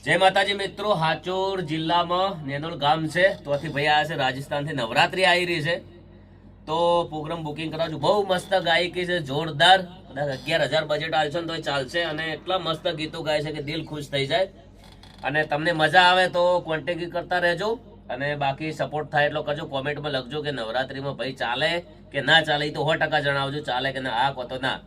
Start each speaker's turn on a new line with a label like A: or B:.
A: જય માતાજી મિત્રો, હાચોર જિલ્લામાં નેનોલ ગામ છે. તોથી ભાઈ આવ્યા છે રાજસ્થાનથી. નવરાત્રી આવી રહી છે તો પ્રોગ્રામ બુકિંગ કરાવજો. બહુ મસ્ત ગાયકી છે, જોરદાર. કદાચ 11,000 બજેટ આવશે ને તો ચાલશે. અને એટલા મસ્ત ગીતો ગાય છે કે દિલ ખુશ થઈ જાય. અને તમને મજા આવે તો કોન્ટેક્ટ કરતા રહેજો. અને બાકી સપોર્ટ થાય એટલો કરજો. કોમેન્ટમાં લખજો કે નવરાત્રીમાં ભાઈ ચાલે કે ના ચાલે. એ તો 100% જણાવજો ચાલે કે ના. આ કહો તો ના.